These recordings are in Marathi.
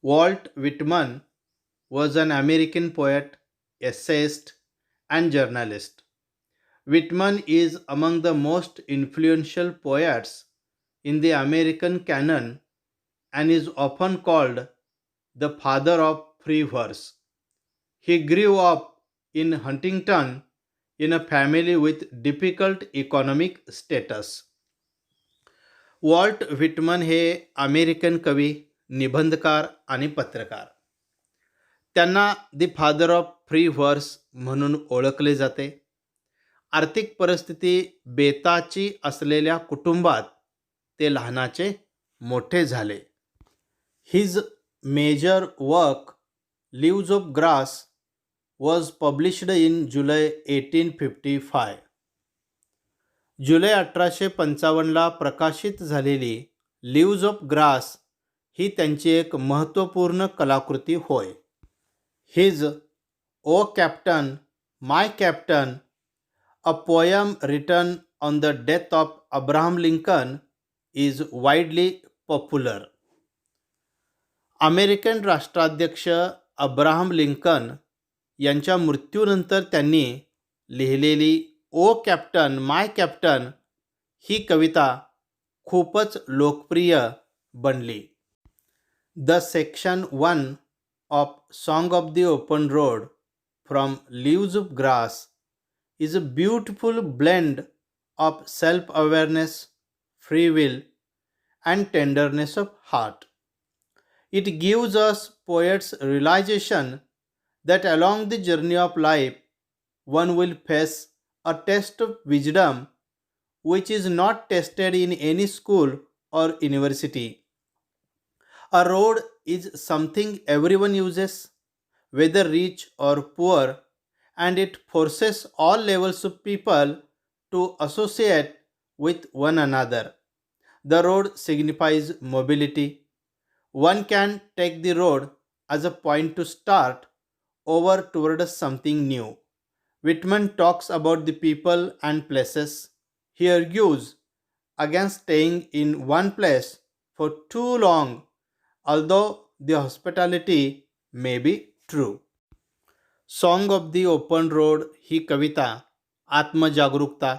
Walt Whitman was an American poet, essayist, and journalist. Whitman is among the most influential poets in the American canon and is often called the father of free verse. He grew up in Huntington in a family with difficult economic status. Walt Whitman हे अमेरिकन कवी, निबंधकार आणि पत्रकार. त्यांना the father of free verse म्हणून ओळखले जाते. आर्थिक परिस्थिती बेताची असलेल्या कुटुंबात ते लहानाचे मोठे झाले. His major work leaves of grass was published in July 1855. जुलै 1855ला प्रकाशित झालेली लिव्ज ऑफ ग्रास ही त्यांची एक महत्त्वपूर्ण कलाकृती होय. His O captain, my captain, a poem written on the death of Abraham Lincoln is widely popular. American राष्ट्राध्यक्ष अब्राहम लिंकन यांच्या मृत्यूनंतर त्यांनी लिहिलेली ओ कॅप्टन, माय कॅप्टन ही कविता खूपच लोकप्रिय बनली. The section 1 of song of the open road from leaves of grass is a beautiful blend of self-awareness, free will, and tenderness of heart. It gives us poets realization that along the journey of life, one will face a test of wisdom which is not tested in any school or university. A road is something everyone uses, whether rich or poor, and it forces all levels of people to associate with one another. The road signifies mobility. One can take the road as a point to start over towards something new. Whitman talks about the people and places. He argues against staying in one place for too long, although the hospitality may be true. Song of the open road ही कविता आत्मजागरूकता,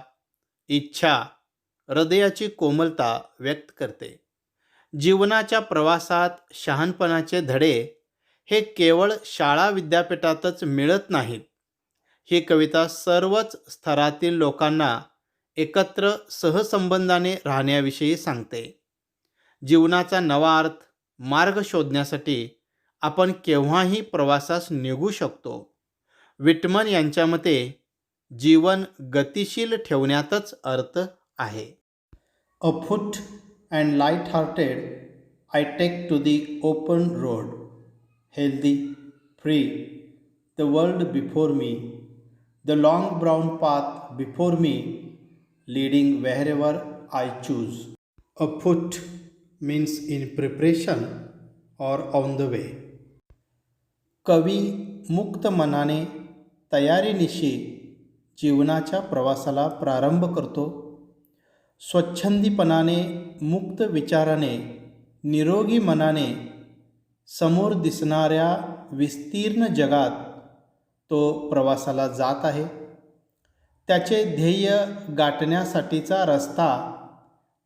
इच्छा, हृदयाची कोमलता व्यक्त करते. जीवनाच्या प्रवासात शहाणपणाचे धडे हे केवळ शाळा विद्यापीठातच मिळत नाहीत. ही कविता सर्वच स्तरातील लोकांना एकत्र सहसंबंधाने राहण्याविषयी सांगते. जीवनाचा नवा अर्थ, मार्ग शोधण्यासाठी आपण केव्हाही प्रवासास निघू शकतो. विटमन यांच्या मते जीवन गतिशील ठेवण्यातच अर्थ आहे. Afoot and light hearted I take to the open road, healthy, free, the world before me, the long brown path before me, leading wherever I choose. Afoot means in preparation or on the way. कवी मुक्त मनाने तयारीनिशी जीवनाच्या प्रवासाला प्रारंभ करतो. स्वच्छंदीपणाने, मुक्त विचाराने, निरोगी मनाने समोर दिसणाऱ्या विस्तीर्ण जगात तो प्रवासाला जात आहे. त्याचे ध्येय गाठण्यासाठीचा रस्ता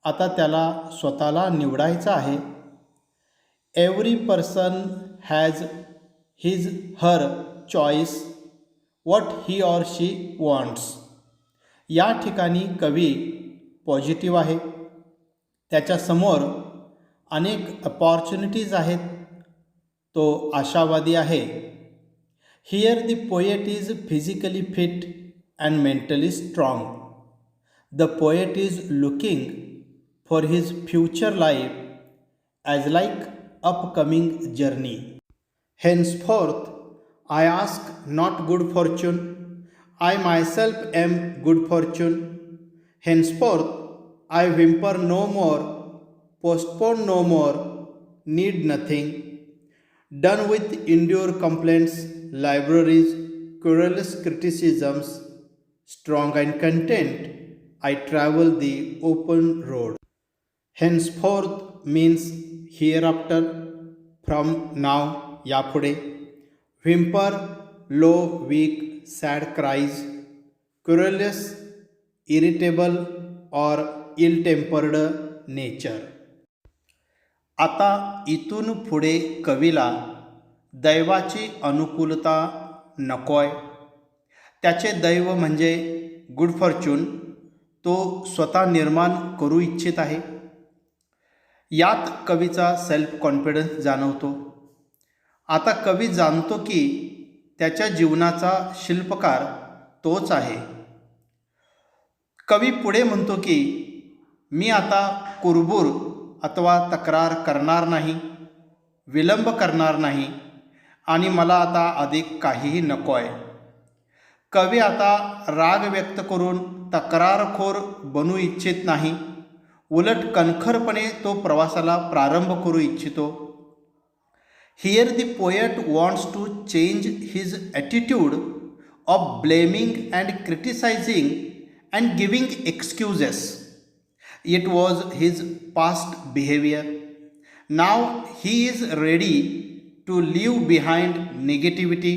आता त्याला स्वतःला निवडायचा आहे. Every person has his her choice what he or she wants. या ठिकाणी कवी पॉझिटिव्ह आहे. त्याच्यासमोर अनेक अपॉर्च्युनिटीज आहेत. तो आशावादी आहे. Here the poet is physically fit and mentally strong. The poet is looking for his future life as like upcoming journey. henceforth I ask not good fortune, I myself am good fortune. Henceforth I whimper no more, postpone no more, need nothing. Done with endure complaints, libraries, querulous criticisms, strong and content, I travel the open road. Henceforth means hereafter. From now यापुढे whimper, low, weak, sad cries, querulous, irritable or ill tempered nature. आता इथून पुढे कवीला दैवाची अनुकूलता नकोय. त्याचे दैव म्हणजे गुड फॉर्च्यून तो स्वतः निर्माण करू इच्छित आहे. यात कवीचा सेल्फ कॉन्फिडन्स जाणवतो. आता कवी जाणतो की त्याच्या जीवनाचा शिल्पकार तोच आहे. कवी पुढे म्हणतो की मी आता कुरबुर अथवा तक्रार करणार नाही, विलंब करणार नाही आणि मला आता अधिक काहीही नको आहे. कवी आता राग व्यक्त करून तक्रारखोर बनू इच्छित नाही, उलट कणखरपणे तो प्रवासाला प्रारंभ करू इच्छितो. Here the poet wants to change his attitude of blaming and criticising and giving excuses. It was his past behaviour. Now he is ready to leave behind negativity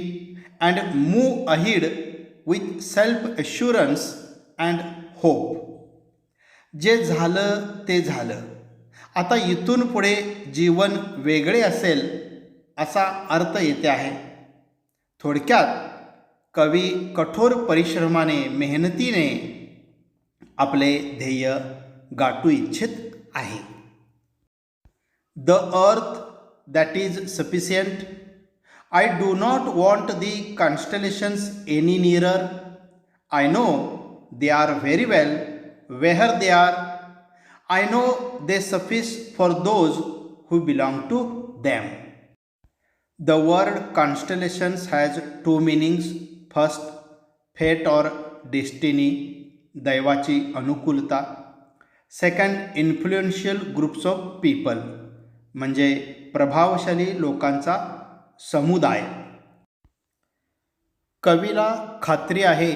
and move ahead with self assurance and hope. जे झालं ते झालं. आता इथून पुढे जीवन वेगळे असेल असा अर्थ येते आहे. थोडक्यात कवी कठोर परिश्रमाने, मेहनतीने आपले ध्येय गाठू इच्छित आहे. The earth that is sufficient. I do not want the constellations any nearer. I know they are very well where they are. I know they suffice for those who belong to them. The word constellations has two meanings. First, fate or destiny, दैवाची अनुकूलता. Second, influential groups of people, म्हणजे प्रभावशाली लोकांचा समुदाय. कवीला खात्री आहे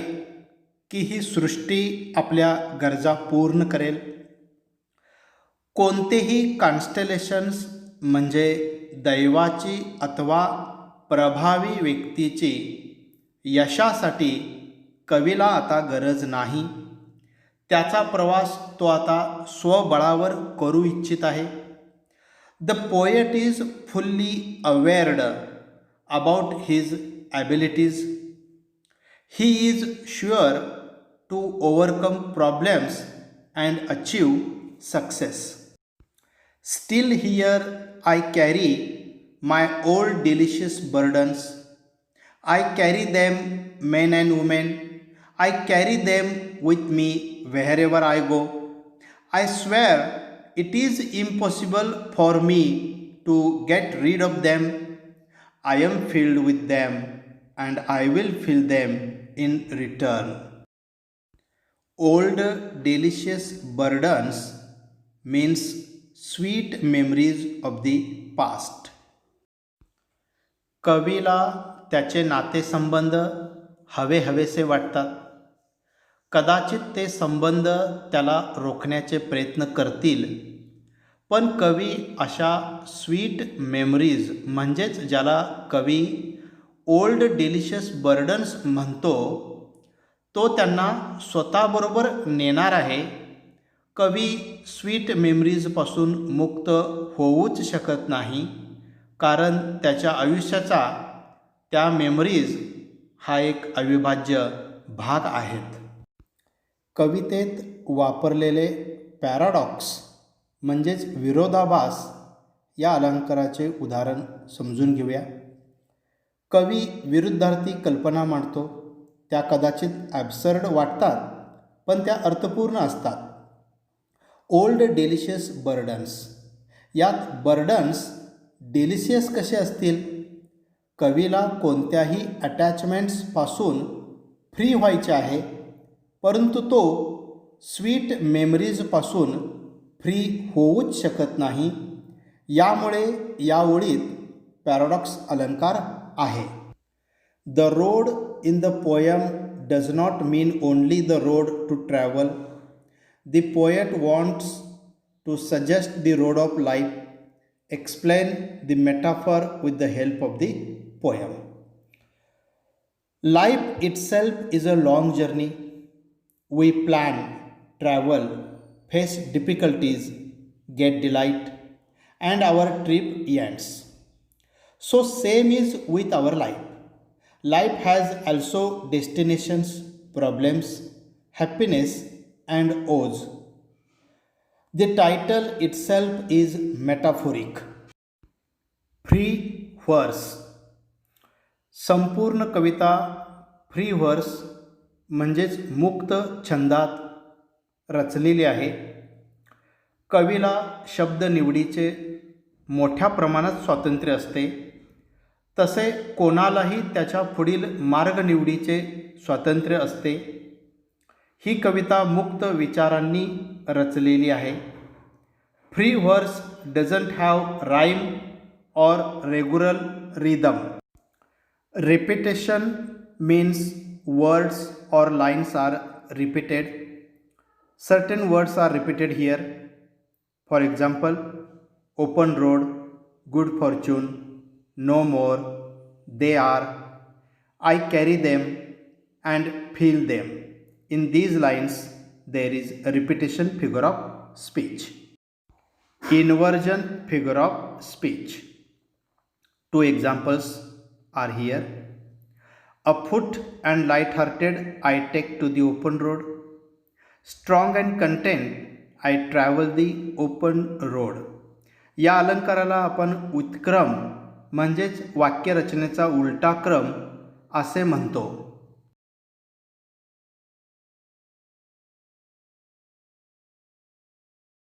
की ही सृष्टी आपल्या गरजा पूर्ण करेल. कोणतेही कॉन्स्टेलेशन्स म्हणजे दैवाची अथवा प्रभावी व्यक्तीची यशासाठी कवीला आता गरज नाही. त्याचा प्रवास तो आता स्वबळावर करू इच्छित आहे. The poet is fully awared about his abilities. He is sure to overcome problems and achieve success. Still here I carry my old delicious burdens. I carry them, men and women. I carry them with me wherever I go. I swear it is impossible for me to get rid of them. I am filled with them and I will fill them in return. Old delicious burdens means sweet memories of the past. कवीला त्याचे नातेसंबंध हवेसे वाटतात. कदाचित ते संबंध त्याला रोखण्याचे प्रयत्न करतील, पण कवी अशा स्वीट मेमरीज म्हणजेच ज्याला कवी ओल्ड डिलिशियस बर्डन्स म्हणतो तो त्यांना स्वतःबरोबर नेणार आहे. कवी स्वीट मेमरीजपासून मुक्त होऊच शकत नाही, कारण त्याच्या आयुष्याचा त्या मेमरीज हा एक अविभाज्य भाग आहेत. कवितेत वापरलेले पॅराडॉक्स म्हणजेच विरोधाभास या अलंकाराचे उदाहरण समजून घेऊया. कवी विरुद्धार्थी कल्पना मांडतो. त्या कदाचित ॲब्सर्ड वाटतात, पण त्या अर्थपूर्ण असतात. Old delicious burdens. यात बर्डन्स डेलिशियस कसे असतील? कवीला कोणत्याही अटॅचमेंट्सपासून फ्री व्हायचे आहे, परंतु तो स्वीट मेमरीजपासून फ्री होऊच शकत नाही. यामुळे या ओळीत पॅराडॉक्स अलंकार आहे. The road in the poem does not mean only the road to travel. The poet wants to suggest the road of life explain the metaphor with the help of the poem. Life itself is a long journey. We plan, travel, face difficulties, get delight, and our trip ends. So same is with our life. Life has also destinations, problems, happiness, and woes. The title itself is metaphoric. Free verse. संपूर्ण कविता फ्री व्हर्स म्हणजेच मुक्त छंदात रचलेली आहे. कवीला शब्द निवडीचे मोठ्या प्रमाणात स्वातंत्र्य असते. तसे कोणालाही त्याच्या पुढील मार्ग निवडीचे स्वातंत्र्य असते. ही कविता मुक्त विचारांनी रचलेली आहे. Free verse doesn't have rhyme or regular rhythm. Repetition means words or lines are repeated. Certain words are repeated here. For example, open road, good fortune, no more, they are, I carry them and feel them. In these lines, there is a repetition figure of speech. Inversion figure of speech. Two examples are here. Afoot and light-hearted, I take to the open road. Strong and content, I travel the open road. या अलंकाराला आपण उत्क्रम म्हणजेच वाक्यरचनेचा उलटा क्रम असे म्हणतो.